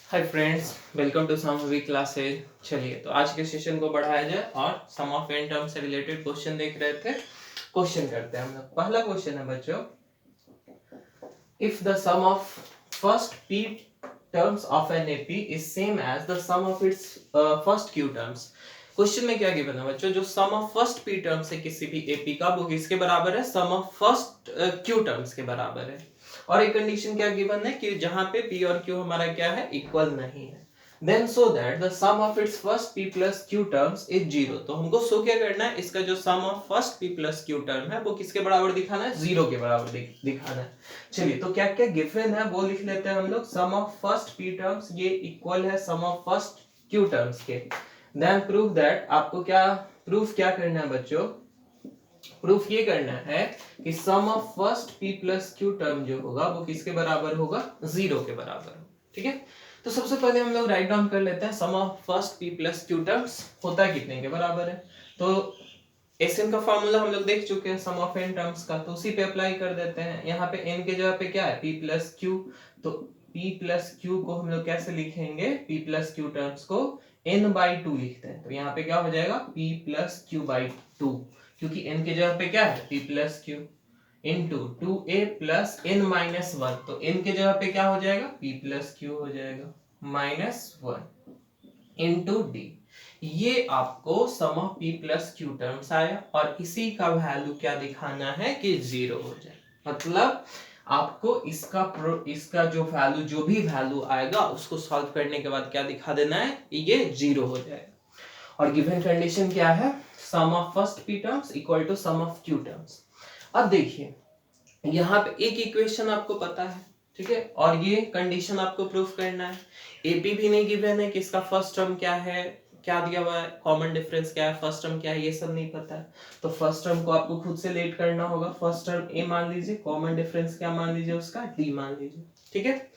Hi friends, welcome to Samvi classes. चलिए तो आज के सेशन को बढ़ाया जाए और सम ऑफ n टर्म से रिलेटेड क्वेश्चन देख रहे थे। क्वेश्चन करते हैं हम लोग। पहला क्वेश्चन है बच्चों, if the sum of first p terms of an AP is same as the sum of its first q terms. Question में क्या गिवन है बच्चों, जो sum of first p terms है किसी भी एपी का वो किसके बराबर है, sum of first q terms के बराबर है। और एक कंडीशन क्या गिवन है कि जहां पे p और q हमारा क्या है, इक्वल नहीं है। Then so that the sum of its first p plus q terms is 0। तो हमको शो क्या करना है, इसका जो sum of first p plus q term है वो किसके बराबर दिखाना है, 0 के बराबर दिखाना है। चलिए तो क्या क्या गिवन है वो लिख लेते हैं हम लोग। sum of first p terms ये इक्वल है sum of first q terms के। Then prove that, आपको क्या प्रूफ क्या करना है बच्चों, प्रूफ ये करना है कि sum of first p plus q term जो होगा वो किसके बराबर होगा, 0 के बराबर। ठीक है, तो सबसे पहले हम लोग राइट डाउन कर लेते हैं sum of first p plus q terms होता है कितने के बराबर है। तो Sn का फॉर्मूला हम लोग देख चुके हैं सम ऑफ n टर्म्स का, तो उसी पे अप्लाई कर देते हैं। यहाँ पे n के जगह पे क्या है, p प्लस q। तो p प्लस q को हम लोग कैसे लिखेंगे, p प्लस q टर्म्स को n बाई 2 लिखते हैं। तो यहाँ पे क्या हो जाएगा, p प्लस q बाई 2, क्योंकि n के जगह पे क्या है, p plus q into 2a plus n minus 1। तो n के जगह पे क्या हो जाएगा, p प्लस q हो जाएगा माइनस 1 इंटू d। ये आपको sum of p plus q terms आया और इसी का वैल्यू क्या दिखाना है कि 0 हो जाए। मतलब आपको इसका जो वैल्यू, जो भी वैल्यू आएगा उसको सॉल्व करने के बाद क्या दिखा देना है, ये 0 हो जाएगा। और गिवन कंडीशन क्या है, sum of first p terms equal to sum of q terms. अब देखिए यहाँ पे एक इक्वेशन आपको पता है, ठीक है, और ये कंडीशन आपको प्रूफ करना है। एपी भी नहीं गिवन है कि इसका फर्स्ट टर्म क्या है, क्या दिया हुआ है, कॉमन डिफरेंस क्या है, फर्स्ट टर्म क्या है, ये सब नहीं पता है। तो फर्स्ट टर्म को आपको खुद से लेट करना होगा। फर्स्ट टर्म ए मान लीजिए, कॉमन डिफरेंस क्या मान लीजिए उसका, डी मान लीजिए। ठीक है,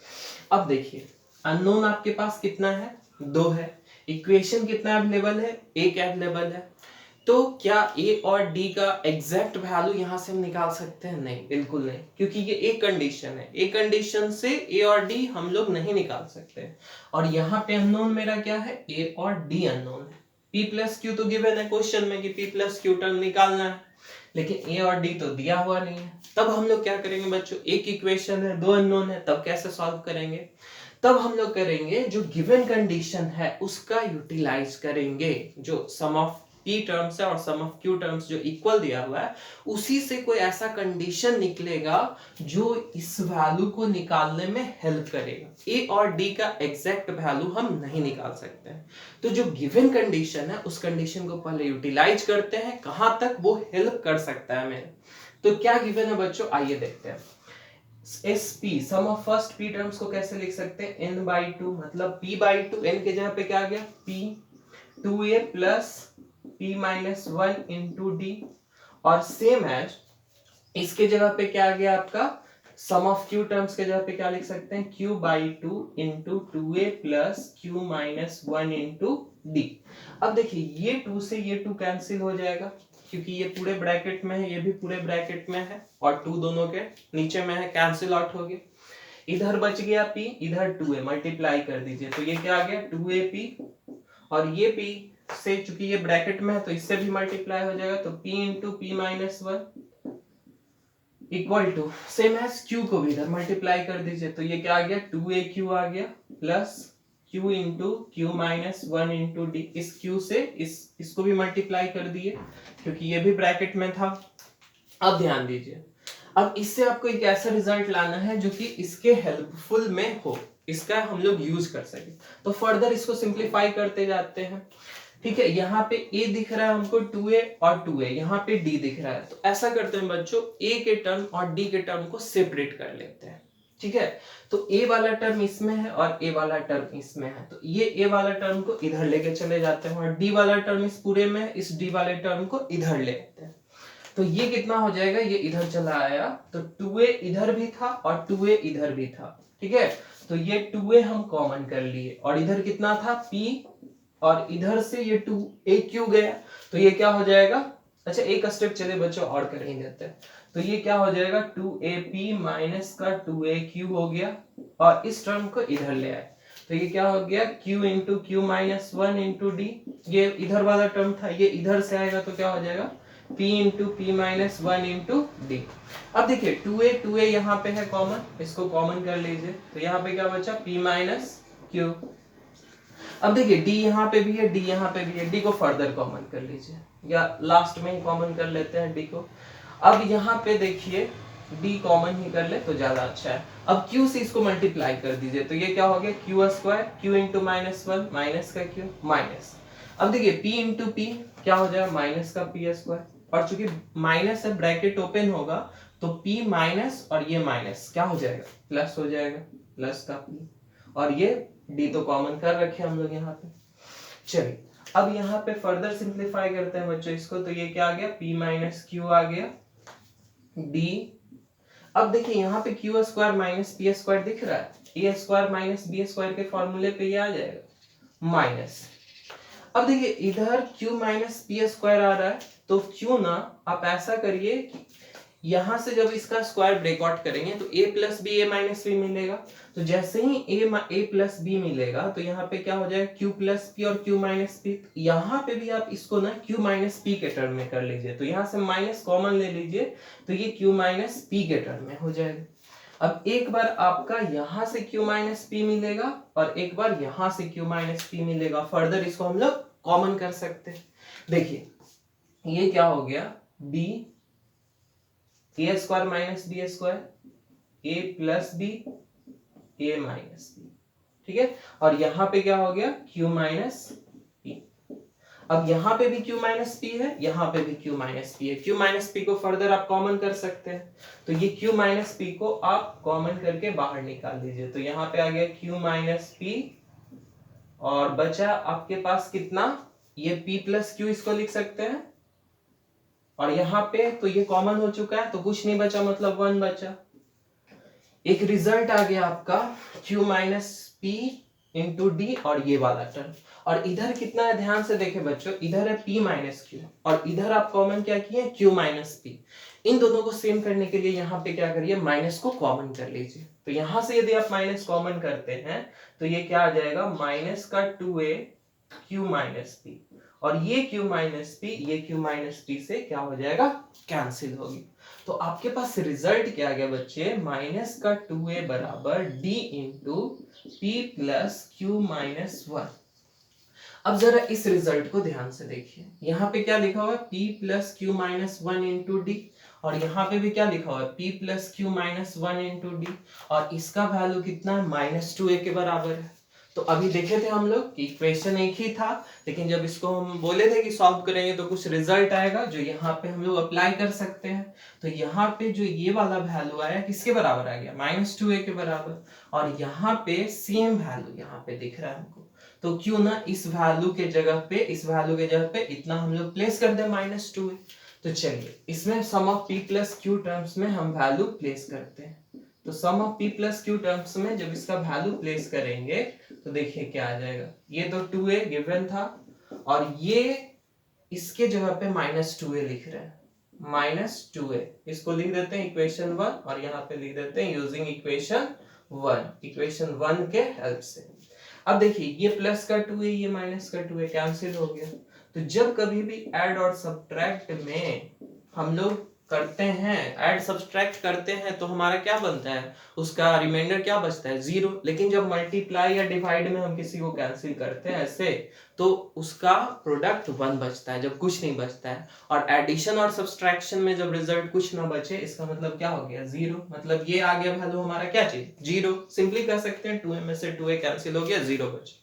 अब देखिए अननोन आपके पास कितना है, 2 है। इक्वेशन कितना अवेलेबल है, एक अवेलेबल है। तो क्या a और d का एग्जैक्ट वैल्यू यहां से हम निकाल सकते हैं, नहीं, बिल्कुल नहीं, क्योंकि ये एक कंडीशन है। एक कंडीशन से a और d हम लोग नहीं निकाल सकते। और यहाँ पे अननोन मेरा क्या है, a और d अननोन है। p प्लस q तो गिवन है क्वेश्चन में कि p प्लस q टर्म निकालना है, लेकिन a और d तो दिया हुआ नहीं है। तब हम लोग क्या करेंगे बच्चों, एक इक्वेशन है, 2 अननोन है, तब कैसे सॉल्व करेंगे, तब हम लोग करेंगे जो गिवन कंडीशन है उसका यूटिलाइज करेंगे। जो सम ऑफ p टर्म्स है और सम ऑफ q टर्म्स जो इक्वल दिया हुआ है, उसी से कोई ऐसा कंडीशन निकलेगा जो इस वैल्यू को निकालने में हेल्प करेगा। a और d का एग्जैक्ट वैल्यू हम नहीं निकाल सकते हैं। तो जो गिवन कंडीशन है उस कंडीशन को पहले यूटिलाइज करते हैं, कहां तक वो हेल्प कर सकता है हमें। तो क्या गिवन है बच्चों, आइए देखते हैं। SP sum of first p terms को कैसे लिख सकते हैं, n बाई 2, मतलब p बाई 2, n के जगह पे क्या आ गया, p 2a plus p minus 1 into D. और सेम एज इसके जगह पे क्या आ गया आपका, सम ऑफ q टर्म्स के जगह पे क्या लिख सकते हैं, q by 2 into 2a plus q minus 1 into d. अब देखिए ये 2 से ये 2 कैंसिल हो जाएगा, क्योंकि ये पूरे ब्रैकेट में है, ये भी पूरे ब्रैकेट में है, और 2 दोनों के नीचे में है, कैंसिल आउट हो गया। इधर बच गया p, इधर 2a, मल्टीप्लाई कर दीजिए तो ये क्या आ गया 2ap, और ये p से चूंकि ये ब्रैकेट में है तो इससे भी मल्टीप्लाई हो जाएगा, तो p into p minus 1 equal to same as q को भी इधर मल्टीप्लाई कर दीजिए तो ये क्या आ गया 2aq आ गया plus q into q minus 1 into D. इस q से इसको भी मल्टीप्लाई कर दिए क्योंकि ये भी ब्रैकेट में था। अब ध्यान दीजिए, अब इससे आपको एक ऐसा रिजल्ट लाना है जो कि इसके हेल्पफुल में हो, इसका हम लोग यूज कर सके। तो फर्दर इसको सिंप्लीफाई करते जाते हैं। ठीक है, यहाँ पे a दिख रहा है हमको 2a और 2a, यहाँ पे d दिख रहा है। तो ऐसा करते हैं बच्चों, a के टर्म और d के टर्म को सेपरेट कर लेते हैं। ठीक है, तो a वाला टर्म इसमें है और a वाला टर्म इसमें है, तो ये a वाला टर्म को इधर लेके चले जाते हैं, और d वाला टर्म इस पूरे में है, इस d वाले टर्म को इधर ले आते हैं। तो ये कितना हो जाएगा, ये इधर चला आया, तो 2a इधर भी था और 2a इधर भी था। ठीक है, तो ये 2a हम कॉमन कर लिए, और इधर कितना था p, और इधर से ये 2aq गया, तो ये क्या हो जाएगा, अच्छा एक स्टेप चले बच्चों और कर ही देते हैं। तो ये क्या हो जाएगा 2ap माइनस का 2aq हो गया, और इस टर्म को इधर ले आए, तो ये क्या हो गया q into Q minus one into d, ये इधर वाला टर्म था, ये इधर से आएगा तो क्या हो जाएगा p into P minus one into d. अब देखिए 2a यहाँ पे है कॉमन, इसको कॉमन कर लीजिए, तो यहाँ पे क्या बचा p माइनस क्यू। अब देखिए d यहाँ पे भी है, d यहाँ पे भी है, d को फर्दर कॉमन कर लीजिए या लास्ट में ही कॉमन कर लेते हैं d को। अब यहाँ पे देखिए d कॉमन ही कर ले तो ज्यादा अच्छा है। अब q से इसको मल्टीप्लाई कर दीजिए, तो ये क्या हो गया q square, q into minus one, minus का q माइनस। अब देखिए p इंटू पी क्या हो जाएगा माइनस का p स्क्वायर, और चूंकि माइनस है ब्रैकेट ओपन होगा तो p माइनस और ये माइनस क्या हो जाएगा प्लस हो जाएगा, प्लस का p, और ये d तो कॉमन कर रखे हम लोग यहाँ पे। चलिए अब यहाँ पे फर्दर सिंप्लीफाई करते हैं बच्चों इसको, तो ये क्या आ गया p माइनस क्यू आ गया d। अब देखिए यहाँ पे Q square minus P square दिख रहा है, ए स्क्वायर माइनस बी स्क्वायर के फॉर्मूले पे ये आ जाएगा माइनस। अब देखिए इधर q माइनस पी स्क्वायर आ रहा है, तो क्यों ना आप ऐसा करिए कि यहां से जब इसका स्क्वायर ब्रेकआउट करेंगे तो a plus B A minus B मिलेगा, तो जैसे ही a प्लस बी मिलेगा तो यहाँ पे क्या हो जाएगा q प्लस पी और q माइनस पी। यहाँ पे भी आप इसको ना q माइनस पी के टर्म में कर लीजिए, तो यहाँ से माइनस कॉमन ले लीजिए तो ये q माइनस पी के टर्म में हो जाएगा। अब एक बार आपका यहाँ से q माइनस पी मिलेगा और एक बार यहाँ से q माइनस पी मिलेगा, फर्दर इसको हम लोग कॉमन कर सकते हैं। देखिए ये क्या हो गया b A square minus B square, A plus B A minus B, ठीक है, और यहाँ पे क्या हो गया q माइनस पी। अब यहाँ पे भी q माइनस पी है, यहाँ पे भी q माइनस पी है, q माइनस पी को फर्दर आप कॉमन कर सकते हैं, तो ये q माइनस पी को आप कॉमन करके बाहर निकाल दीजिए, तो यहाँ पे आ गया q माइनस पी और बचा आपके पास कितना ये p प्लस क्यू, इसको लिख सकते हैं, और यहाँ पे तो ये कॉमन हो चुका है तो कुछ नहीं बचा, मतलब वन बचा। एक रिजल्ट आ गया आपका q minus P into D और ये वाला टर्म, और इधर कितना है ध्यान से देखें बच्चों, इधर है p माइनस क्यू और इधर आप कॉमन क्या किए q माइनस पी। इन दोनों को सेम करने के लिए यहाँ पे क्या करिए माइनस को कॉमन कर लीजिए, तो यहाँ से यदि आप माइनस कॉमन करते हैं तो ये क्या आ जाएगा माइनस का 2a q माइनस पी, और ये q माइनस पी ये q माइनस पी से क्या हो जाएगा कैंसिल होगी। तो आपके पास रिजल्ट क्या आ गया बच्चे माइनस का 2a बराबर d into P plus Q minus one. अब जरा इस रिजल्ट को ध्यान से देखिए, यहाँ पे क्या लिखा हुआ है p plus Q minus one into D, और यहाँ पे भी क्या लिखा हुआ है p plus Q minus one into D, और इसका वैल्यू कितना है माइनस 2a के बराबर है। तो अभी देखे थे हम लोग कि इक्वेशन एक ही था, लेकिन जब इसको हम बोले थे कि सॉल्व करेंगे तो कुछ रिजल्ट आएगा जो यहाँ पे हम लोग अप्लाई कर सकते हैं। तो यहाँ पे जो ये वाला वैल्यू आया किसके बराबर आ गया माइनस 2a के बराबर, और यहाँ पे सेम वैल्यू यहाँ पे दिख रहा है हमको, तो क्यों ना इस वैल्यू के जगह पे इतना हम लोग प्लेस कर दे माइनस 2a। तो चलिए इसमें sum of p plus q terms में हम वैल्यू प्लेस करते हैं, तो sum of p plus q terms में जब इसका वैल्यू प्लेस करेंगे तो देखिए क्या आ जाएगा, ये तो 2a गिवन था और ये इसके जगह पे माइनस 2a लिख रहे हैं, माइनस 2a इसको लिख देते हैं इक्वेशन 1 और यहाँ पे लिख देते हैं यूजिंग इक्वेशन 1 के हेल्प से। अब देखिए ये प्लस का 2a ये माइनस का 2a कैंसिल हो गया, तो जब कभी भी ऐड और सब्ट्रैक्ट में हम लोग करते हैं, ऐड सब्ट्रैक्ट करते हैं तो हमारा क्या बनता है, उसका रिमाइंडर क्या बचता है 0, लेकिन जब मल्टीप्लाई या डिवाइड में हम किसी को कैंसिल करते हैं ऐसे तो उसका प्रोडक्ट 1 बचता है जब कुछ नहीं बचता है, और एडिशन और सब्ट्रैक्शन में जब रिजल्ट कुछ ना बचे इसका मतलब क्या हो गया 0, मतलब ये आ गया वैल्यू हमारा क्या चीज 0, सिंपली कह सकते हैं 2a में से 2a कैंसिल हो गया 0 बचा।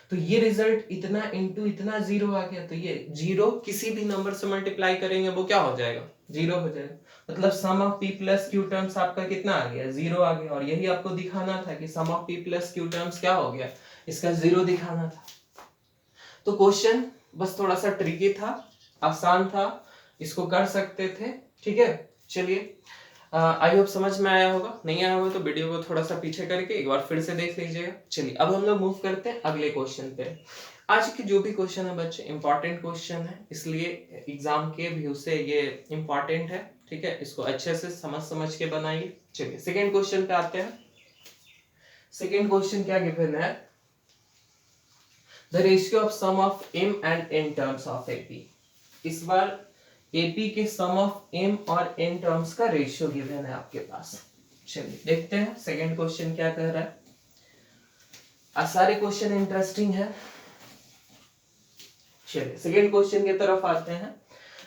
तो ये रिजल्ट इतना इंटू इतना 0 आ गया, तो ये 0 किसी भी नंबर से मल्टीप्लाई करेंगे वो क्या हो जाएगा 0 हो जाएगा, मतलब sum of p plus q terms आपका कितना आ गया 0 आ गया, और यही आपको दिखाना था कि sum of p plus q terms क्या हो गया इसका 0 दिखाना था। तो क्वेश्चन बस थोड़ा सा ट्रिकी था, आसान था, इसको कर सकते थे, ठीक है। चलिए आई होप समझ में आया होगा, नहीं आया होगा तो वीडियो को थोड़ा सा पीछे करके एक बार फिर से देख लीजिएगा। चलिए अब हम लोग मूव करते हैं अगले क्वेश्चन पे। आज के जो भी क्वेश्चन है बच्चे इंपॉर्टेंट क्वेश्चन है, इसलिए एग्जाम के व्यू से ये इंपॉर्टेंट है, ठीक है, इसको अच्छे से समझ के बनाइए। चलिए सेकेंड क्वेश्चन पे आते हैं। सेकेंड क्वेश्चन क्या गिवन है, the ratio of sum of m and n terms of AP। इस बार AP के सम ऑफ m और n टर्म्स का रेशियो गिवन है आपके पास। चलिए देखते हैं सेकंड क्वेश्चन क्या कह रहा है। सारे क्वेश्चन इंटरेस्टिंग है। चलिए सेकंड क्वेश्चन की तरफ आते हैं।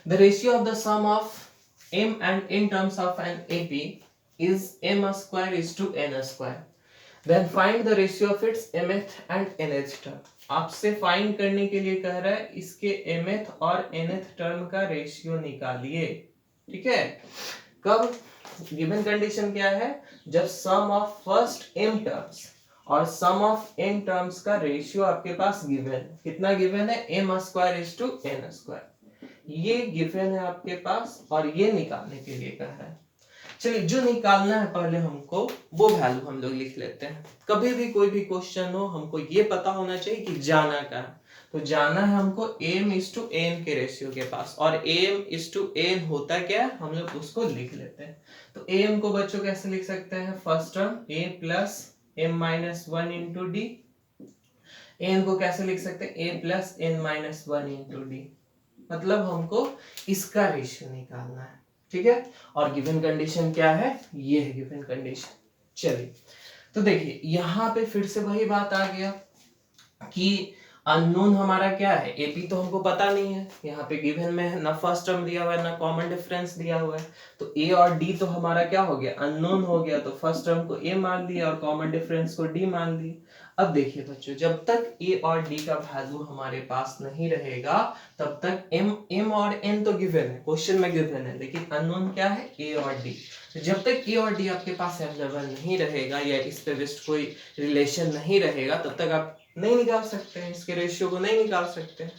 The ratio of the sum of m and n terms of an AP is m square is to n square. Then find the ratio of its mth and nth term. आपसे find करने के लिए कह रहा है इसके mth और nth term का रेशियो निकालिए। ठीक है, कब? गिवन कंडीशन क्या है? जब sum of first m terms और सम ऑफ n टर्म्स का रेशियो आपके पास गिवन। कितना गिवन है? m square is to n square. ये गिवन है आपके पास और ये निकालने के लिए कह रहा है। चलिए जो निकालना है पहले हमको वो वैल्यू हम लोग लिख लेते हैं। कभी भी कोई भी क्वेश्चन हो हमको ये पता होना चाहिए कि जाना क्या है। तो जाना है हमको m is to n के रेशियो के पास, और m is to n होता क्या है हम लोग उसको लिख लेते हैं। तो am को बच्चों कैसे लिख सकते हैं? First term a plus m minus one into D. n को कैसे लिख सकते हैं? a plus n minus one into D. मतलब हमको इसका रेशियो निकालना है। ठीक है, और गिवन कंडीशन क्या है? ये है गिवन कंडीशन। चलिए तो देखिए यहाँ पे फिर से वही बात आ गया कि अननोन हमारा क्या है? एपी तो हमको पता नहीं है। यहाँ पे गिवन में है ना फर्स्ट टर्म दिया हुआ है ना कॉमन डिफरेंस दिया हुआ है। तो ए और डी तो हमारा क्या हो गया? अननोन हो गया। तो फर्स्ट टर्म को ए मान लिया और कॉमन डिफरेंस को डी मान लिया। अब देखिए बच्चों, जब तक ए और डी का वैल्यू हमारे पास नहीं रहेगा तब तक m और n तो गिवन है, क्वेश्चन में गिवन है, लेकिन अननोन क्या है? a और d। तो जब तक a और d आपके पास अवेलेबल नहीं रहेगा या इस पे बेस्ड कोई रिलेशन नहीं रहेगा तब तक आप नहीं निकाल सकते हैं, इसके रेशियो को नहीं निकाल सकते हैं।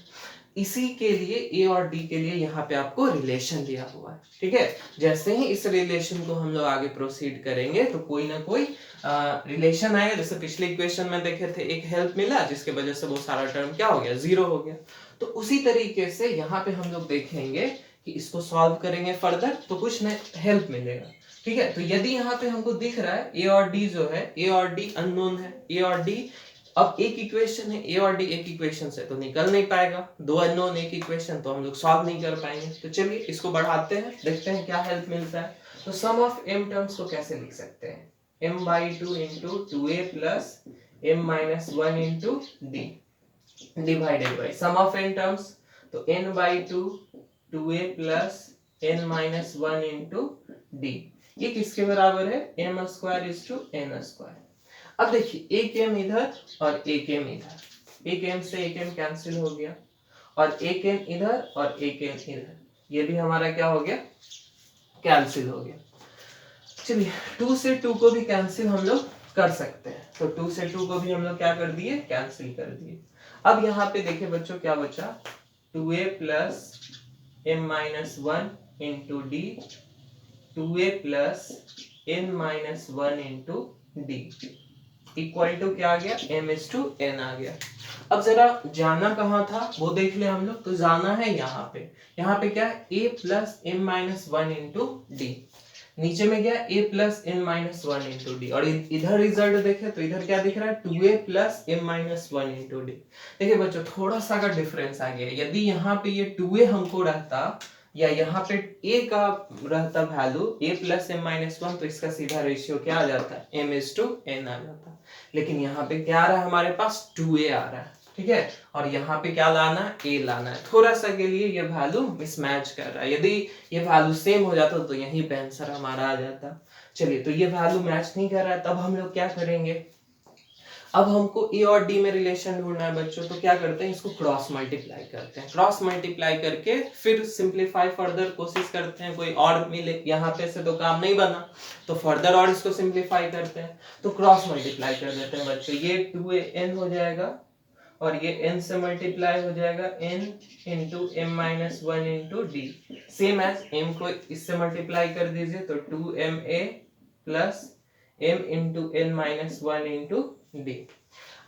इसी के लिए a और d के लिए यहाँ पे आपको रिलेशन दिया हुआ है। ठीक है, जैसे ही इस रिलेशन को हम लोग आगे प्रोसीड करेंगे तो कोई ना कोई रिलेशन आएगा। जैसे पिछले इक्वेशन में देखे थे, एक हेल्प मिला जिसके वजह से वो सारा टर्म क्या हो गया? जीरो हो गया। तो उसी तरीके से यहाँ पे हम लोग देखेंगे कि इसको सॉल्व करेंगे फर्दर तो कुछ न हेल्प मिलेगा। ठीक है, तो यदि यहाँ पे हमको दिख रहा है a और d जो है, a और d अननोन है, a और d अब एक इक्वेशन है, a और d एक इक्वेशन से तो निकल नहीं पाएगा। दो अननोन एक इक्वेशन तो हम लोग सॉल्व नहीं कर पाएंगे। तो चलिए इसको बढ़ाते हैं, देखते हैं क्या हेल्प मिलता है। तो सम ऑफ m टर्म्स को कैसे लिख सकते हैं? m by two into two a plus m minus one into d divided by sum of n terms. तो n by two two a plus n minus one into d, ये किसके बराबर है? m square is to n square. अब देखिए एक m इधर और एक m इधर, एक m से एक m कैंसिल हो गया और एक m इधर और एक m इधर, ये भी हमारा क्या हो गया? कैंसिल हो गया। चलिए 2 से 2 को भी कैंसिल हम लोग कर सकते हैं। तो 2 से 2 को भी हम लोग क्या कर दिए? कैंसिल कर दिए। अब यहाँ पे देखिए बच्चों क्या बचा? 2a plus m minus one into d, 2a plus n minus one into d equal to क्या आ गया? m इज टू n आ गया। अब जरा जाना कहाँ था वो देख ले हम लोग। तो जाना है यहाँ पे क्या है? a plus m minus one into D. नीचे में क्या? a plus n minus one into D. और इधर रिजल्ट देखे तो इधर क्या दिख रहा है? 2a plus m minus one into D. देखिए बच्चों थोड़ा सा का डिफरेंस आ गया। यदि यहाँ पे ये 2a हमको रहता या यहाँ पे a का रहता value a plus m minus one, तो इसका सीधा रेशियो क्या आ जाता? m इज टू n आ जाता। लेकिन यहाँ पे क्या आ रहा है हमारे पास? 2a आ रहा है। ठीक है, और यहाँ पे क्या लाना है? a लाना है। थोड़ा सा के लिए ये वैल्यू मिसमैच कर रहा है। यदि ये वैल्यू सेम हो जाता तो यहीं पे आंसर हमारा आ जाता। चलिए तो ये वैल्यू मैच नहीं कर रहा है, तब हम लोग क्या करेंगे? अब हमको a और d में रिलेशन ढूंढना है बच्चों। तो क्या करते हैं? इसको क्रॉस मल्टीप्लाई करते हैं। क्रॉस मल्टीप्लाई करके फिर सिंपलीफाई फर्दर कोशिश करते हैं, कोई और मिले। यहाँ पे से तो काम नहीं बना तो फर्दर और इसको सिंपलीफाई करते हैं। तो क्रॉस मल्टीप्लाई कर देते हैं बच्चों। ये 2n हो जाएगा और ये n से मल्टीप्लाई हो जाएगा n into m minus one into d. Same as m को इससे मल्टीप्लाई कर दीजिए तो 2ma plus m into n minus one into d.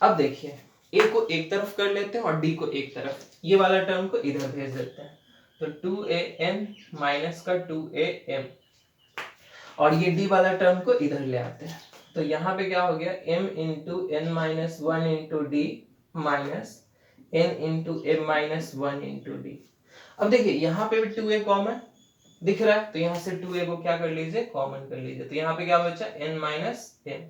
अब देखिए a को एक तरफ कर लेते हैं और d को एक तरफ, ये वाला टर्म को इधर भेज देते हैं। तो 2an माइनस का 2am और ये d वाला टर्म को इधर ले आते हैं। तो यहाँ पे क्या हो गया? m into n minus one into D minus n into m minus 1 into d. अब देखिए यहाँ पे भी 2a कॉमन दिख रहा है, तो यहाँ से 2a को क्या कर लीजिए, कॉमन कर लीजिए, तो यहाँ पे क्या बचा, n माइनस m।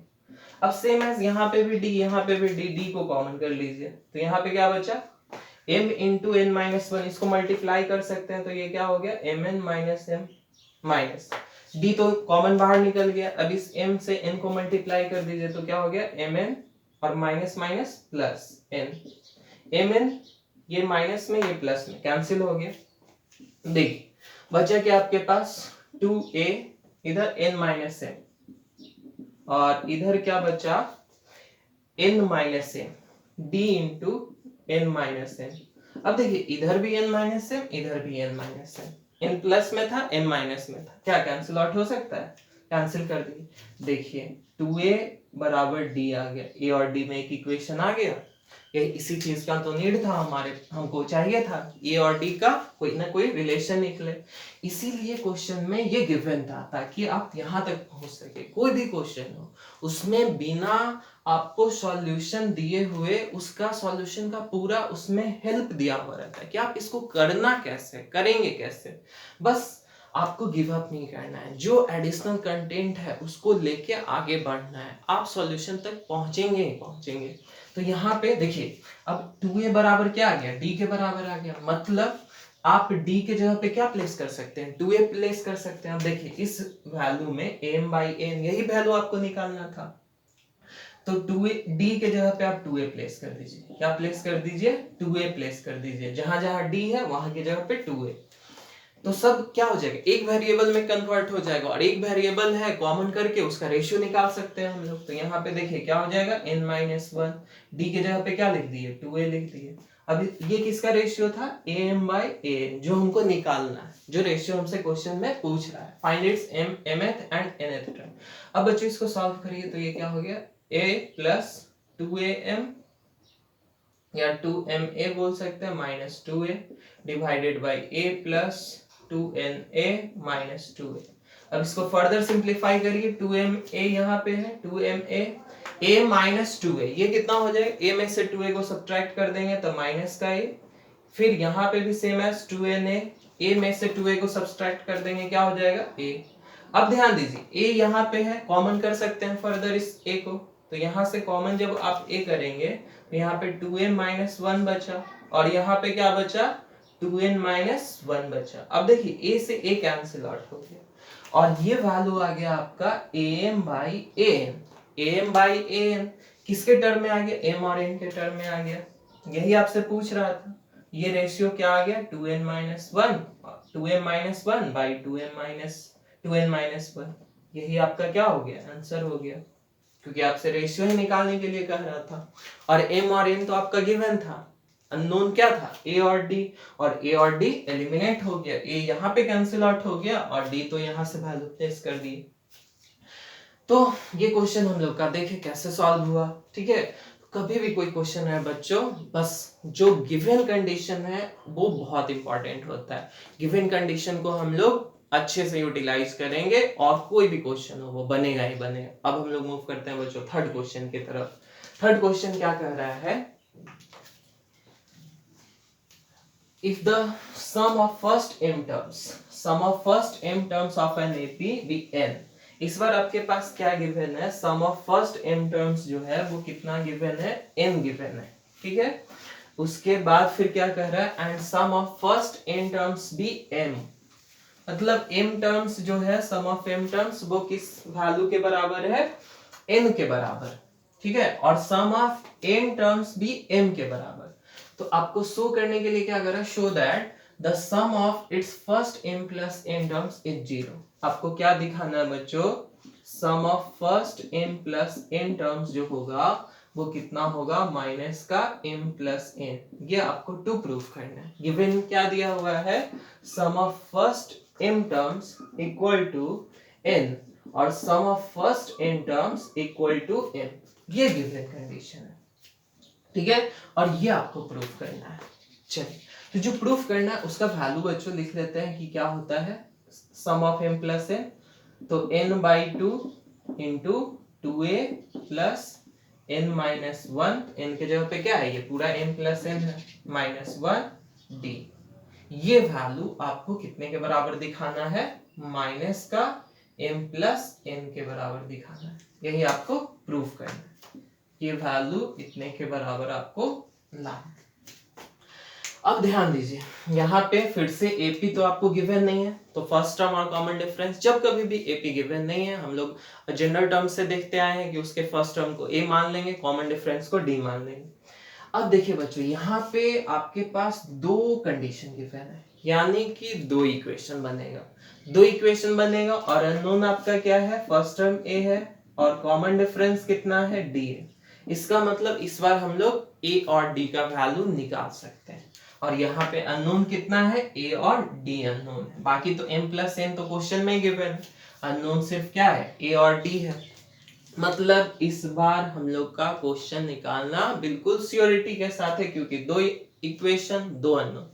अब सेम एज यहाँ पे भी d, यहाँ पे भी d को कॉमन कर लीजिए, तो यहाँ पे क्या बचा, m इंटू n माइनस 1, इसको मल्टीप्लाई कर सकते हैं, तो ये क्या हो गया, mn minus m minus d तो कॉमन बाहर निकल गया, अब इस m से n को मल्टीप्लाई कर दीजिए, तो क्या हो गया, mn और minus minus plus n, mn ये माइनस में ये प्लस में कैंसिल हो गया। देखिए बचा क्या आपके पास, 2a इधर n माइनस m और इधर क्या बचा, n minus m d into n minus m। अब देखिए इधर भी n माइनस m, इधर भी n minus m, n plus में था n माइनस में था, क्या कैंसिल आउट हो सकता है, कैंसिल कर दिए। देखिए 2a बराबर d आ गया, a और d में एक इक्वेशन आ गया, ये इसी चीज का तो नीड था, हमको चाहिए था ए और डी का कोई ना कोई रिलेशन निकले, इसीलिए क्वेश्चन में ये गिवन था ताकि आप यहाँ तक पहुंच सके। कोई भी क्वेश्चन हो उसमें बिना आपको सॉल्यूशन दिए हुए उसका सॉल्यूशन का पूरा उसमें हेल्प दिया हुआ रहता है कि आप इसको करना कैसे, करेंगे कैसे, बस आपको गिव अप नहीं करना है, जो एडिशनल कंटेंट है उसको लेके आगे बढ़ना है, आप सॉल्यूशन तक पहुंचेंगे ही पहुंचेंगे। तो यहाँ पे देखिए अब 2a बराबर क्या आ गया, d के बराबर आ गया, मतलब आप d के जगह पे क्या प्लेस कर सकते हैं, 2a प्लेस कर सकते हैं। अब देखिए इस वैल्यू में m बाई n यही वैल्यू आपको निकालना था, तो 2a d के जगह पे आप 2a प्लेस कर दीजिए, क्या प्लेस कर दीजिए, 2a प्लेस कर दीजिए, जहां जहां d है वहां की जगह पे 2a, तो सब क्या हो जाएगा, एक वेरिएबल में कन्वर्ट हो जाएगा, और एक वेरिएबल है कॉमन करके उसका रेशियो निकाल सकते हैं हम लोग। तो यहाँ पे देखिए क्या हो जाएगा, n माइनस 1, डी के जगह पे क्या लिख दिए, 2a लिख दिए। अब ये किसका रेशियो था, am बाई an, जो हमको निकालना है, जो रेशियो हमसे क्वेश्चन में पूछ रहा है, find its mth and nth term. अब बच्चों इसको सॉल्व करिए, तो ये क्या हो गया, a प्लस 2am या 2ma बोल सकते हैं minus 2a divided by a plus 2na minus 2a। अब इसको फर्दर सिंप्लीफाई करिए, 2ma यहाँ पे है, 2ma a माइनस 2a, ये कितना हो जाएगा, a में से 2a को सब्ट्रैक्ट कर देंगे तो माइनस का a, फिर यहाँ पे भी सेम एज 2na, a में से 2a को सब्ट्रैक्ट कर देंगे, क्या हो जाएगा a। अब ध्यान दीजिए a यहाँ पे है, कॉमन कर सकते हैं फर्दर इस a को, तो यहाँ से कॉमन जब आप a करेंगे तो यहाँ पे 2a माइनस 1 बचा, और यहाँ पे क्या बचा, 2n माइनस 1 बचा। अब देखिए a से a कैंसिल आउट हो गया, और ये वैल्यू आ गया आपका am by an, am by an किसके टर्म में आ गया, m और n के टर्म में आ गया, यही आपसे पूछ रहा था। ये रेशियो क्या आ गया, 2n minus 1, 2m minus 1 by 2n minus 1, यही आपका क्या हो गया, आंसर हो गया, क्योंकि आपसे रेशियो ही निकालने के लिए कह रहा था, और m और n तो आपका गिवन था, अननोन क्या था, a और d, और a और d एलिमिनेट हो गया, a यहाँ पे कैंसिल आउट हो गया और d तो यहाँ से वैल्यू प्लेस कर दी। तो ये क्वेश्चन हम लोग का देखे कैसे सॉल्व हुआ, ठीक है। कभी भी कोई क्वेश्चन है बच्चों, बस जो गिवन कंडीशन है वो बहुत इंपॉर्टेंट होता है, गिवन कंडीशन को हम लोग अच्छे से यूटिलाइज करेंगे और कोई भी क्वेश्चन हो वो बनेगा ही बनेगा। अब हम लोग मूव करते हैं बच्चों थर्ड क्वेश्चन की तरफ। थर्ड क्वेश्चन क्या कह रहा है, if the sum of first m terms of an AP be n, इस बार आपके पास क्या गिवन है, sum of first m terms जो है वो कितना गिवन है, n गिवन है, ठीक है। उसके बाद फिर क्या कह रहा है, and sum of first n terms be m, मतलब m टर्म्स जो है, सम ऑफ m टर्म्स वो किस वैल्यू के बराबर है, n के बराबर, ठीक है, और सम ऑफ n टर्म्स भी m के बराबर। तो आपको शो करने के लिए क्या कर रहा है, show that the sum of its first m plus n terms is 0। आपको क्या दिखाना है बच्चों, sum of first m plus n terms जो होगा वो कितना होगा, माइनस का m प्लस n, ये आपको टू प्रूफ करना है। गिवन क्या दिया हुआ है, sum of first m terms equal to n और sum of first n terms equal to m, ये गिवन कंडीशन है, ठीक है, और ये आपको प्रूफ करना है। चलिए तो जो प्रूफ करना है उसका वैल्यू बच्चों लिख लेते हैं कि क्या होता है, sum of m plus n, तो n by 2 into 2a plus n minus one, n के जगह पे क्या है, ये पूरा n प्लस n है, माइनस वन d। ये वैल्यू आपको कितने के बराबर दिखाना है, माइनस का m प्लस n के बराबर दिखाना है। यही आपको प्रूव करना है, ये वैल्यू इतने के बराबर आपको लाना है। अब ध्यान दीजिए, यहाँ पे फिर से एपी तो आपको गिवन नहीं है, तो फर्स्ट टर्म और कॉमन डिफरेंस, जब कभी भी एपी गिवन नहीं है हम लोग जनरल टर्म से देखते आए हैं कि उसके फर्स्ट टर्म को ए मान लेंगे, कॉमन डिफरेंस को डी मान लेंगे। अब देखिए बच्चों, यहाँ पे आपके पास दो कंडीशन गिवन है, यानी कि दो इक्वेशन बनेगा और अननोन आपका क्या है, फर्स्ट टर्म ए है और कॉमन डिफरेंस कितना है, डी है। इसका मतलब इस बार हम लोग ए और डी का वैल्यू निकाल सकते हैं, और यहाँ पे अननोन कितना है, ए और डी अननोन है। बाकी तो m प्लस n तो क्वेश्चन में गिवन है, अननोन सिर्फ क्या है, ए और डी है। मतलब इस बार हम लोग का क्वेश्चन निकालना बिल्कुल श्योरिटी के साथ है, क्योंकि दो इक्वेशन दो अननोन।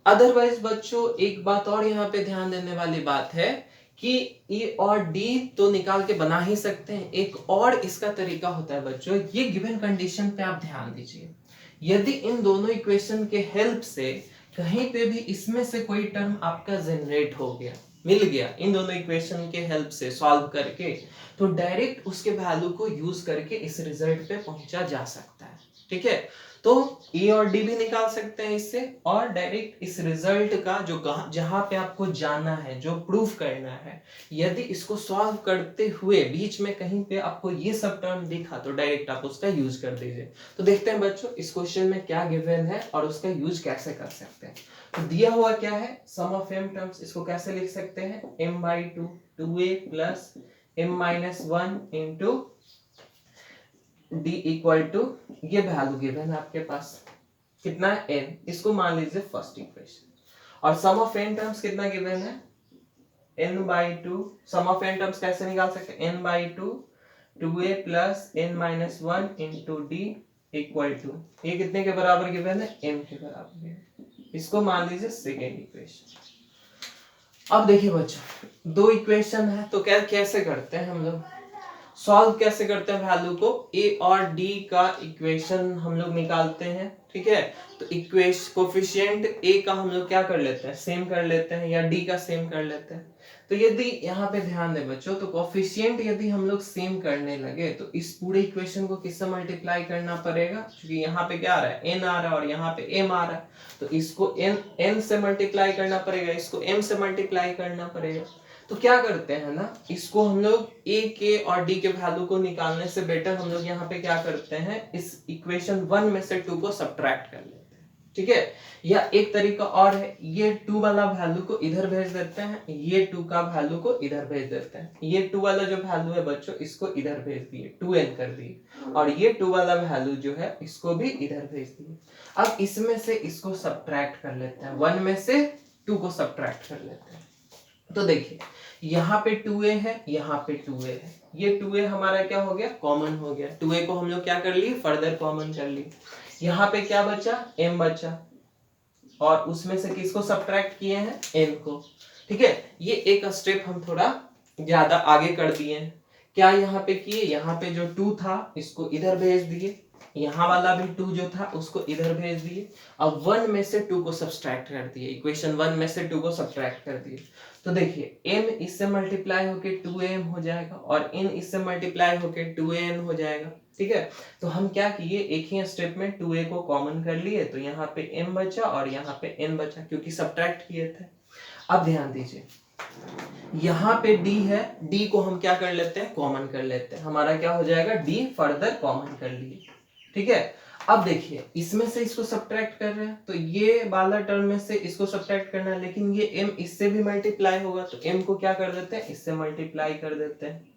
अदरवाइज बच्चों एक बात और यहाँ पे ध्यान देने वाली बात है कि ए और डी तो निकाल के बना ही सकते हैं, एक और इसका तरीका होता है बच्चों, ये गिवन कंडीशन पे आप ध्यान दीजिए, यदि इन दोनों इक्वेशन के हेल्प से कहीं पे भी इसमें से कोई टर्म आपका जनरेट हो गया, मिल गया इन दोनों इक्वेशन के हेल्प से सॉल्व करके, तो डायरेक्ट उसके वैल्यू को यूज करके इस रिजल्ट पे पहुंचा जा सकता है। ठीक है, तो ए और डी भी निकाल सकते हैं इससे, और डायरेक्ट इस रिजल्ट का जो जहां पे आपको जाना है, जो प्रूव करना है, यदि इसको सॉल्व करते हुए बीच में कहीं पे आपको ये सब टर्म दिखा तो डायरेक्ट आप उसका यूज कर दीजिए। तो देखते हैं बच्चों इस क्वेश्चन में क्या गिवन है और उसका यूज कैसे कर सकते हैं। तो दिया हुआ क्या है, सम ऑफ m टर्म्स, इसको कैसे लिख सकते हैं, m/2 2a plus m-1 into d equal to, ये वैल्यू गिवन है आपके पास, कितना है n, इसको मान लीजिए फर्स्ट इक्वेशन, और सम ऑफ n टर्म्स कितना गिवन है, n/2। Some of n terms कैसे निकाल सकते हैं, n/2 2a plus n-1 into d equal to, ये कितने के बराबर गिवन है, m के बराबर है, इसको मान लीजिए सेकेंड इक्वेशन। अब देखिए बच्चों दो इक्वेशन है, तो क्या कैसे करते हैं हम लोग, सॉल्व कैसे करते हैं वैल्यू को, ए और डी का इक्वेशन हम लोग निकालते हैं। ठीक है, तो इक्वेशन कोफिशिएंट ए का हम लोग क्या कर लेते हैं, सेम कर लेते हैं, या डी का सेम कर लेते हैं। तो यदि यहाँ पे ध्यान दें बच्चों, तो कोफिशिएंट यदि हम लोग सेम करने लगे तो इस पूरे इक्वेशन को किससे मल्टीप्लाई करना पड़ेगा, क्योंकि यहाँ पे क्या आ रहा है, n आ रहा है और यहाँ पे m आ रहा है, तो इसको n से मल्टीप्लाई करना पड़ेगा, इसको m से मल्टीप्लाई करना पड़ेगा। तो क्या करते हैं ना, इसको हम लोग a के और d के वैल्यू को निकालने से बेटर हम लोग यहाँ पे क्या करते हैं, इस इक्वेशन 1 में से 2 को सब्ट्रैक्ट कर लेते हैं। ठीक है, या एक तरीका और है, ये 2 वाला वैल्यू को इधर भेज देते हैं, ये 2 का वैल्यू को इधर भेज देते हैं, ये 2 वाला जो वैल्यू है बच्चों इसको इधर भेज दिए, 2n कर दिए, और ये 2 वाला वैल्यू जो है इसको भी इधर भेज दिए। अब इसमें से इसको सब्ट्रैक्ट कर लेते हैं, 1 में से 2 को सब्ट्रैक्ट कर लेते हैं। तो देखिए यहाँ पे 2a है, यहाँ पे 2a है, ये 2a हमारा क्या हो गया, कॉमन हो गया, 2a को हम लोग क्या कर लिए, फर्दर कॉमन कर लिए। यहाँ पे क्या बचा, m बचा, और उसमें से किसको सब्ट्रैक्ट किए हैं, n को। ठीक है, ये एक स्टेप हम थोड़ा ज्यादा आगे कर दिए हैं। क्या यहाँ पे किए, यहाँ पे जो 2 था इसको इधर भेज दिए, यहाँ वाला भी 2 जो था उसको इधर भेज दिए, अब 1 में से 2 को सब्ट्रैक्ट कर दिए, इक्वेशन 1 में से 2 को सब्ट्रैक्ट कर दिए। तो देखिए m इससे मल्टीप्लाई होके 2am हो जाएगा, और n इससे मल्टीप्लाई होके 2an हो जाएगा। ठीक है, तो हम क्या किए, एक ही स्टेप में 2a को कॉमन कर लिए, तो यहाँ पे m बचा और यहाँ पे n बचा, क्योंकि सब्ट्रैक्ट किए थे। अब ध्यान दीजिए यहाँ पे d है, d को हम क्या कर लेते हैं, कॉमन कर लेते हैं, हमारा क्या हो जाएगा, d फर्दर कॉमन कर लिए। ठीक है, अब देखिए इसमें से इसको सब्ट्रैक्ट कर रहे हैं, तो ये वाला टर्म में से इसको सब्ट्रैक्ट करना है, लेकिन ये m इससे भी मल्टीप्लाई होगा, तो m को क्या कर देते हैं, इससे मल्टीप्लाई कर देते हैं।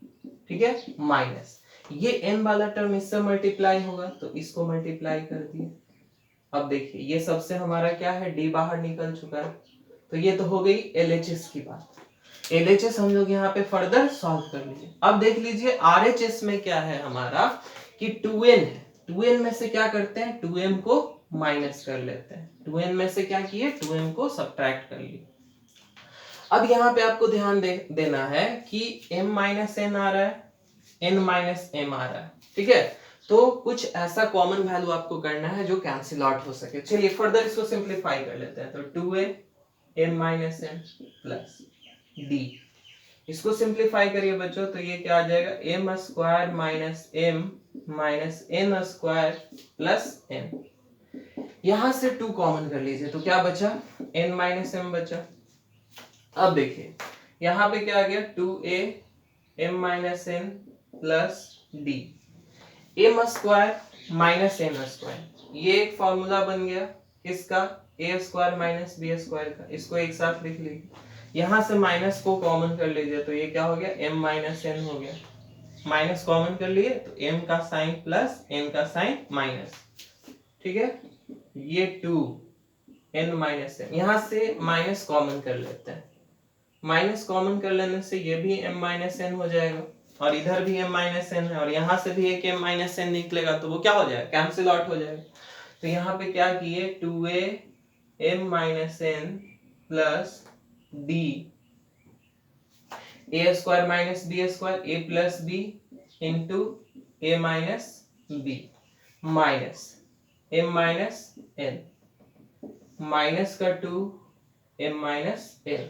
ठीक है, माइनस ये n वाला टर्म इससे मल्टीप्लाई होगा, तो इसको मल्टीप्लाई कर दिए। अब देखिए ये सबसे हमारा क्या है, d बाहर निकल चुका है, तो ये तो हो गई LHS की बात। LHS हम लोग यहाँ पे फर्दर सॉल्व कर लीजिए। अब देख लीजिए RHS में क्या है हमारा, कि 2n है, 2n में से क्या करते हैं, 2m को माइनस कर लेते हैं, 2n में से क्या किए, 2m को सब्ट्रैक्ट कर लिए। अब यहाँ पे आपको ध्यान देना है कि m माइनस n आ रहा है, n माइनस m आ रहा है। ठीक है, तो कुछ ऐसा कॉमन वैल्यू आपको करना है जो कैंसिल आउट हो सके। चलिए फर्दर इसको सिंप्लीफाई कर लेते हैं। तो 2a m minus n plus d, इसको सिंप्लीफाई करिए बच्चों तो ये क्या आ जाएगा, m square minus m minus n square plus n। यहां से 2 कॉमन कर लीजिए तो क्या बचा, n माइनस m बचा। अब देखिए यहाँ पे क्या आ गया, 2a m minus n plus d, m square minus n square, ये एक फॉर्मूला बन गया किसका, a square minus b square का। इसको एक साथ लिख लीजिए, यहाँ से माइनस को कॉमन कर लीजिए तो ये क्या हो गया, m माइनस n हो गया। माइनस कॉमन कर लिए तो m का साइन प्लस n का साइन माइनस, ठीक है। ये 2 n माइनस n, यहाँ से माइनस कॉमन कर लेते हैं। माइनस कॉमन कर लेने से ये भी m माइनस n हो जाएगा और इधर भी m माइनस n है और यहाँ से भी एक m माइनस n निकलेगा तो वो क्या हो जाएगा, कैंसिल आउट हो जाएगा। तो यहाँ पे क्या किए, 2a m minus n plus d, a square minus b square, a plus b into a minus b minus m minus n minus का 2 m माइनस n।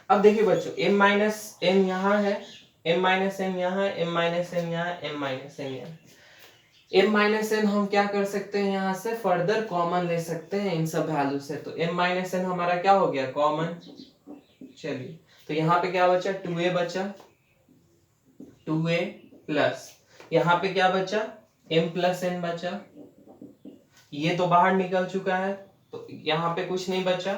अब देखिए बच्चों m माइनस n यहाँ है, m माइनस n यहाँ है, m minus n यहाँ है, m माइनस n यहाँ है। m माइनस n हम क्या कर सकते हैं, यहाँ से फर्दर कॉमन ले सकते हैं इन सब वैल्यू से। तो m माइनस n हमारा क्या हो गया, कॉमन। चलिए तो यहाँ पे क्या बचा, 2a बचा, 2a प्लस यहाँ पे क्या बचा, m प्लस n बचा। ये तो बाहर निकल चुका है तो यहाँ पे कुछ नहीं बचा,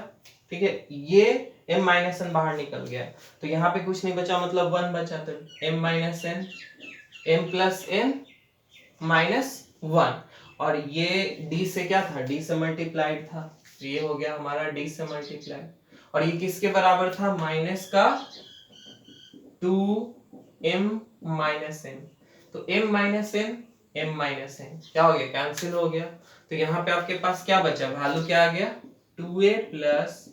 ठीक है। ये m माइनस n बाहर निकल गया तो यहाँ पे कुछ नहीं बचा, मतलब 1 बचा। तो m minus n, m plus n minus 1 और ये d से क्या था, d से मल्टीप्लाइड था तो ये हो गया हमारा d से मल्टीप्लाइड। और ये किसके बराबर था, माइनस का 2m माइनस n। तो m minus n m minus n क्या हो गया, कैंसिल हो गया। तो यहाँ पे आपके पास क्या बचा, वैल्यू क्या आ गया, 2a plus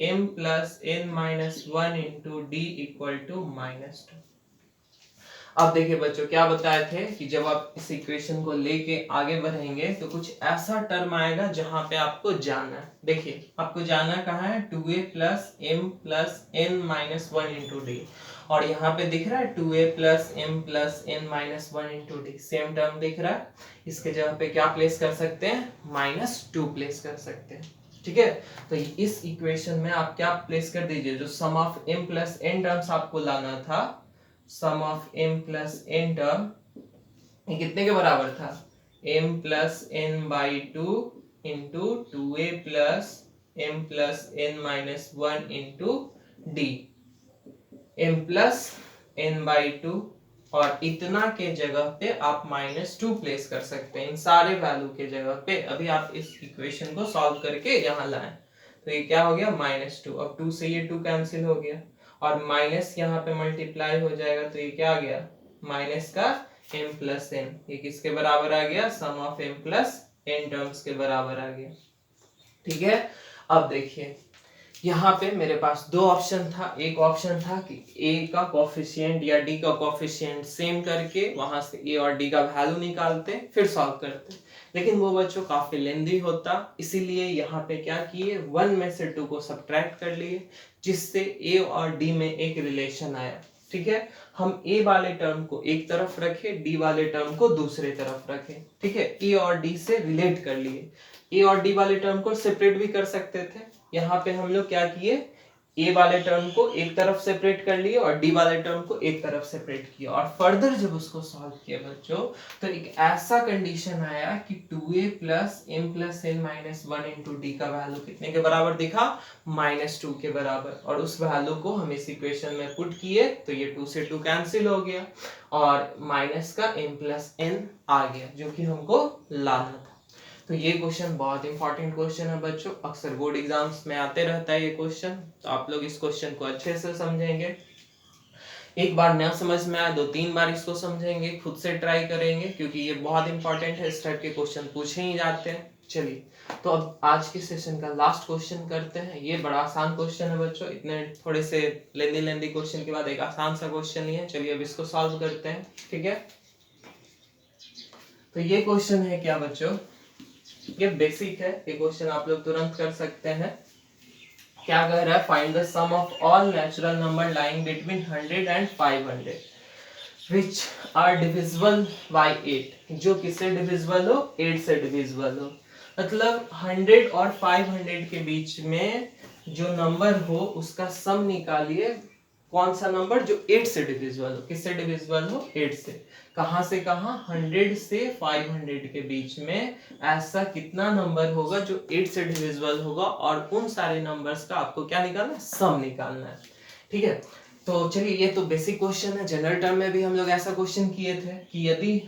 m plus n minus 1 into d equal to minus 2। अब देखिए बच्चों क्या बताए थे कि जब आप इस इक्वेशन को लेके आगे बढ़ेंगे तो कुछ ऐसा टर्म आएगा जहां पे आपको जाना है। देखिए आपको जाना कहाँ है, 2a plus m plus n minus 1 into D, और यहाँ पे दिख रहा है 2a plus m plus n minus 1 into d, same term दिख रहा है। इसके जगह पे क्या प्लेस कर सकते हैं, -2 प्लेस कर सकते हैं, ठीक है। तो इस इक्वेशन में आप क्या प्लेस कर दीजिए, जो sum of m plus n terms आपको लाना था, sum of m plus n term, ये कितने के बराबर था, m plus n by 2 into 2a plus m plus n minus 1 into d, m plus n by 2, और इतना के जगह पे आप -2 प्लेस कर सकते हैं इन सारे वैल्यू के जगह पे। अभी आप इस इक्वेशन को सॉल्व करके यहाँ लाएं तो ये क्या हो गया, -2। अब 2 से ये 2 कैंसिल हो गया और माइनस यहाँ पे मल्टीप्लाई हो जाएगा तो ये क्या आ गया, माइनस का m प्लस n, ये किसके बराबर आ गया, sum of m plus n terms के बराबर आ गया, ठीक है। अब देखिए यहाँ पे मेरे पास 2 ऑप्शन था। एक ऑप्शन था कि a का कोफिशिएंट या d का कोफिशिएंट सेम करके वहां से a और d का वैल्यू निकालते फिर सॉल्व करते, लेकिन वो बच्चों काफी लेंदी होता, इसीलिए यहाँ पे क्या किए, 1 में से 2 को सब्ट्रैक्ट कर लिए जिससे a और d में एक रिलेशन आया, ठीक है। हम a वाले टर्म को एक तरफ रखे, d वाले टर्म को दूसरे तरफ रखे, ठीक है। a और d से रिलेट कर लिए, a और d वाले टर्म को सेपरेट भी कर सकते थे। यहाँ पे हम लोग क्या किए, a वाले टर्म को एक तरफ सेपरेट कर लिए और d वाले टर्म को एक तरफ सेपरेट किया, और फर्दर जब उसको सॉल्व किया बच्चों तो एक ऐसा कंडीशन आया कि 2a plus m plus n minus 1 into D का वैल्यू कितने के बराबर दिखा, -2 के बराबर, और उस वैल्यू को हम इस इक्वेशन में पुट किए तो ये 2 से 2 कैंसिल हो गया और माइनस का m प्लस n आ गया जो कि हमको लाना था। तो ये क्वेश्चन बहुत इंपॉर्टेंट क्वेश्चन है बच्चों, अक्सर बोर्ड एग्जाम्स में आते रहता है ये क्वेश्चन, तो आप लोग इस क्वेश्चन को अच्छे से समझेंगे। एक बार ना समझ में आए 2-3 बार इसको समझेंगे, खुद से ट्राई करेंगे क्योंकि ये बहुत इंपॉर्टेंट है, इस टाइप के क्वेश्चन पूछे ही जाते हैं। चलिए तो अब आज के सेशन का लास्ट क्वेश्चन करते हैं। ये बड़ा आसान क्वेश्चन है बच्चों, इतने थोड़े से लेंदी क्वेश्चन के बाद एक आसान सा क्वेश्चन ही है। चलिए अब इसको सॉल्व करते हैं, ठीक है। तो ये क्वेश्चन है क्या बच्चों, ये बेसिक है, ये क्वेश्चन आप लोग तुरंत कर सकते हैं। क्या कह रहा है, find the sum of all natural number lying between 100 and 500 which are divisible by 8, जो किससे डिविजिबल हो, 8 से डिविजिबल हो। मतलब 100 और 500 के बीच में जो नंबर हो उसका सम निकालिए, कौन सा नंबर जो 8 से डिविजिबल हो, किससे डिविजिबल हो, 8 से। कहां से कहां, 100 से 500 के बीच में ऐसा कितना नंबर होगा जो 8 से डिविजिबल होगा, और उन सारे नंबर्स का आपको क्या निकालना है, सम निकालना है। ठीक है, तो चलिए ये तो बेसिक क्वेश्चन है। जनरल टर्म में भी हम लोग ऐसा क्वेश्चन किए थे कि यदि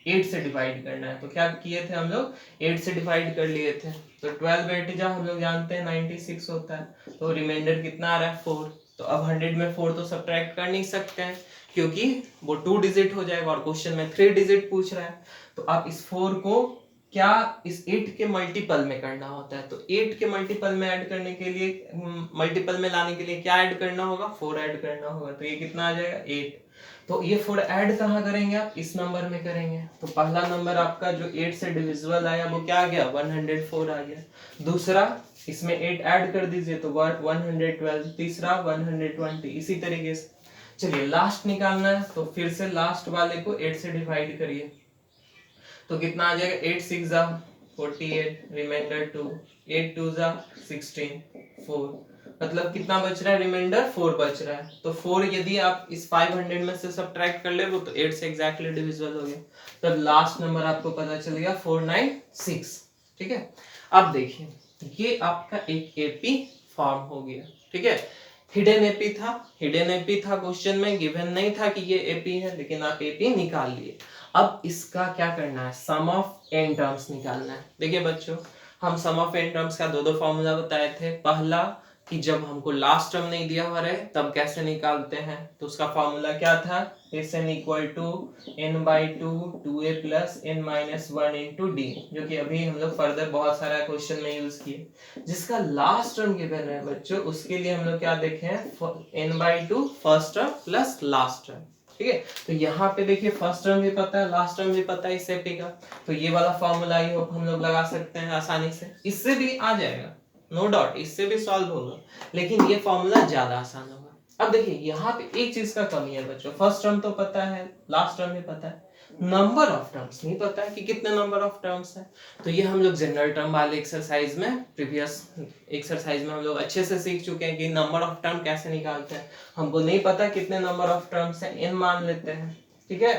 8 से डिवाइड करना है तो क्या किए थे हम लोग, 8 से डिवाइड कर लिए थे। तो 12 8 जा हम लोग जानते हैं 96 होता है, तो रिमाइंडर कितना आ रहा है, 4। तो अब 100 में 4 तो सब्ट्रैक्ट कर नहीं सकते हैं क्योंकि वो 2 डिजिट हो जाएगा, और क्वेश्चन में 3 डिजिट पूछ रहा है। तो आप इस 4 को क्या इस 8 के मल्टीपल में करना होता है, तो 8 के मल्टीपल में ऐड करने के लिए, मल्टीपल में लाने के लिए क्या ऐड करना होगा, 4 ऐड करना होगा। तो ये कितना आ जाएगा, 8। तो ये 4 ऐड कहाँ करेंगे आप, इस नंबर में करेंगे। तो पहला नंबर आपका जो 8 से डिविजिबल आया वो क्या आ गया, 104 आ गया। दूसरा, इसमें 8 ऐड कर दीजिए तो 112। तीसरा 120, इसी तरीके से। चलिए लास्ट निकालना है, तो फिर से लास्ट वाले को 8 से डिवाइड करिए, तो कितना आ जाएगा, 8 6 जा 48, रिमाइंडर 2, 8 2 जा 16, 4। मतलब कितना बच रहा है, रिमाइंडर 4 बच रहा है। तो 4 यदि आप इस 500 में से सब्ट्रैक्ट कर ले वो तो 8 से एग्जैक्टली डिविजिबल हो गया। तो लास्ट नंबर आपको पता चल गया 496। ठीक है, अब देखिए ये आपका एक एपी फॉर्म हो गया। ठीक है, हिडन एपी था, हिडन एपी था, क्वेश्चन में गिवन नहीं था कि ये एपी है, लेकिन आप एपी निकाल लिए। अब इसका क्या करना है, सम ऑफ एन टर्म्स निकालना है। देखिए बच्चों, हम सम ऑफ एन टर्म्स का दो फॉर्मूला बताए थे। पहला कि जब हमको लास्ट टर्म नहीं दिया हुआ रहे तब कैसे निकालते हैं, तो उसका फॉर्मूला क्या था, Sn equal to n/2 2a plus n-1 into d, जो कि अभी हम लोग फर्दर बहुत सारा क्वेश्चन में यूज किए। जिसका लास्ट टर्म गिवन है बच्चों, उसके लिए हम लोग क्या देखे हैं, n/2 first term plus last term. ठीक है, तो यहाँ पे देखिए फर्स्ट टर्म भी पता है, लास्ट टर्म भी पता है इस एपी का, तो ये वाला फॉर्मूला ही हम लोग लगा सकते हैं आसानी से। इससे भी आ जाएगा, नो डाउट, इससे भी सॉल्व होगा, लेकिन ये फॉर्मूला ज्यादा आसान होगा। अब देखिए यहाँ पे एक चीज का कमी है बच्चों, फर्स्ट टर्म तो पता है, लास्ट टर्म भी पता है, नंबर ऑफ टर्म्स नहीं पता है कि कितने नंबर ऑफ टर्म्स है। तो ये हम लोग जनरल टर्म वाले एक्सरसाइज में, प्रीवियस एक्सरसाइज में हम लोग अच्छे से सीख चुके हैं कि नंबर ऑफ टर्म कैसे निकालते हैं। हमको नहीं पता कितने नंबर ऑफ टर्म्स है, n मान लेते हैं। ठीक है,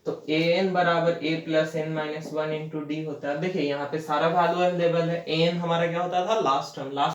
तो an बराबर a plus n-1 into D होता है। देखिए यहाँ पे सारा वैल्यू अवेलेबल है। an हमारा क्या होता था, लास्ट टर्म, लास्ट